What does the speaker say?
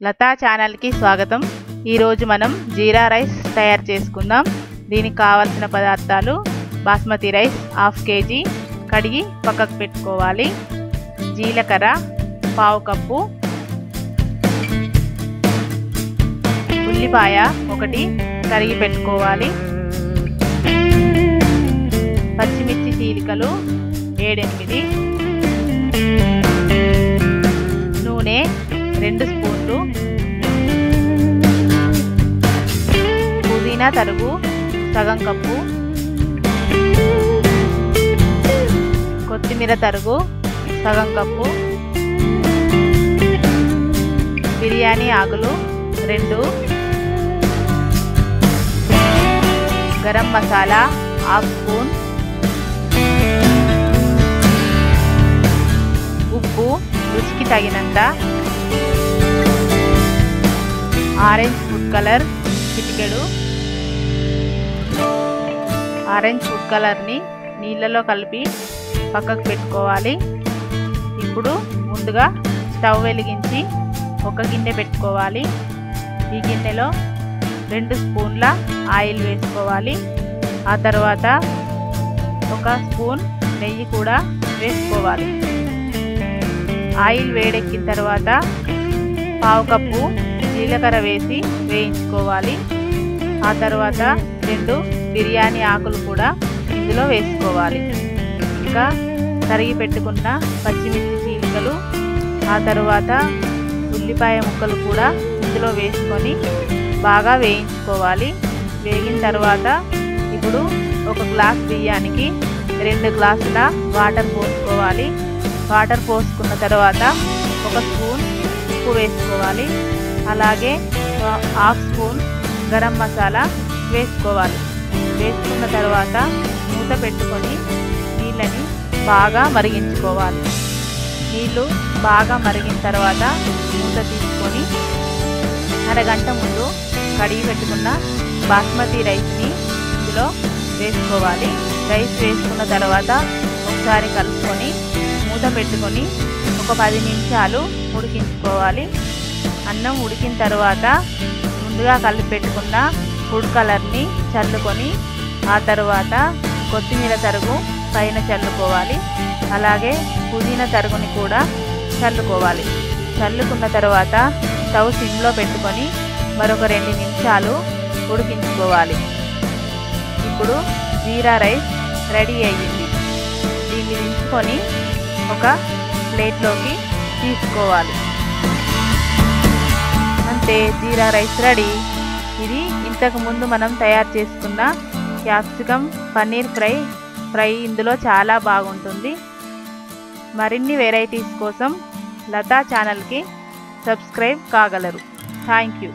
లతా ఛానల్కి స్వాగతం. ఈరోజు మనం జీరా రైస్ తయారు చేసుకుందాం. దీనికి కావాల్సిన పదార్థాలు: బాస్మతి రైస్ 1/2 kg కడిగి పక్కకు పెట్టుకోవాలి, జీలకర్ర 1/2 కప్పు, ఉల్లిపాయ 1 తరిగి పెట్టుకోవాలి, పచ్చిమిర్చి చీలికలు 7-8, నూనె 2 స్పూన్లు, పుదీనా తరుగు సగం కప్పు, కొత్తిమీర తరుగు సగం కప్పు, బిర్యానీ ఆకులు 2, గరం మసాలా 1/2 స్పూన్, ఉప్పు రుచికి తగినంత, ఆరెంజ్ ఫుడ్ కలర్ చిటికెడు. ఆరెంజ్ ఫుడ్ కలర్ని నీళ్ళలో కలిపి పక్కకు పెట్టుకోవాలి. ఇప్పుడు ముందుగా స్టవ్ వెలిగించి ఒక గిన్నె పెట్టుకోవాలి. ఈ గిన్నెలో 2 స్పూన్ల ఆయిల్ వేసుకోవాలి. ఆ తర్వాత 1 స్పూన్ నెయ్యి కూడా వేసుకోవాలి. ఆయిల్ వేడెక్కిన తర్వాత 1/2 కప్పు జీలకర్ర వేసి వేయించుకోవాలి. ఆ తర్వాత 2 బిర్యానీ ఆకులు కూడా ఇందులో వేసుకోవాలి. ఇంకా తరిగి పెట్టుకున్న పచ్చిమిర్చి చీలికలు, ఆ తర్వాత ఉల్లిపాయ ముక్కలు కూడా ఇందులో వేసుకొని బాగా వేయించుకోవాలి. వేగిన తర్వాత ఇప్పుడు 1 గ్లాస్ బియ్యానికి 2 గ్లాసుల వాటర్ పోసుకోవాలి. వాటర్ పోసుకున్న తర్వాత 1 స్పూన్ ఉప్పు వేసుకోవాలి. అలాగే 1/2 స్పూన్ గరం మసాలా వేసుకోవాలి. వేసుకున్న తర్వాత మూత పెట్టుకొని నీళ్ళని బాగా మరిగించుకోవాలి. నీళ్ళు బాగా మరిగిన తర్వాత మూత తీసుకొని అరగంట ముందు కడిగి పెట్టుకున్న బాస్మతి రైస్ని ఇందులో వేసుకోవాలి. రైస్ వేసుకున్న తర్వాత ఒకసారి కలుపుకొని మూత పెట్టుకొని ఒక 10 నిమిషాలు ఉడికించుకోవాలి. అన్నం ఉడికిన తర్వాత ముందుగా కలిపి పెట్టుకున్న ఫుడ్ కలర్ని చల్లుకొని ఆ తర్వాత కొత్తిమీర తరుగు పైన చల్లుకోవాలి. అలాగే పుదీనా తరుగుని కూడా చల్లుకోవాలి. చల్లుకున్న తర్వాత స్టవ్ సిమ్లో పెట్టుకొని మరొక 2 నిమిషాలు ఉడికించుకోవాలి. ఇప్పుడు జీరా రైస్ రెడీ అయ్యింది. దీన్ని దించుకొని ఒక ప్లేట్లోకి తీసుకోవాలి. అంతే, జీరా రైస్ రెడీ. ఇది ఇంతకు ముందు మనం తయారు చేసుకున్న క్యాప్సికమ్ పన్నీర్ ఫ్రై ఇందులో చాలా బాగుంటుంది. మరిన్ని వెరైటీస్ కోసం లతా ఛానల్కి సబ్స్క్రైబ్ కాగలరు. Thank you.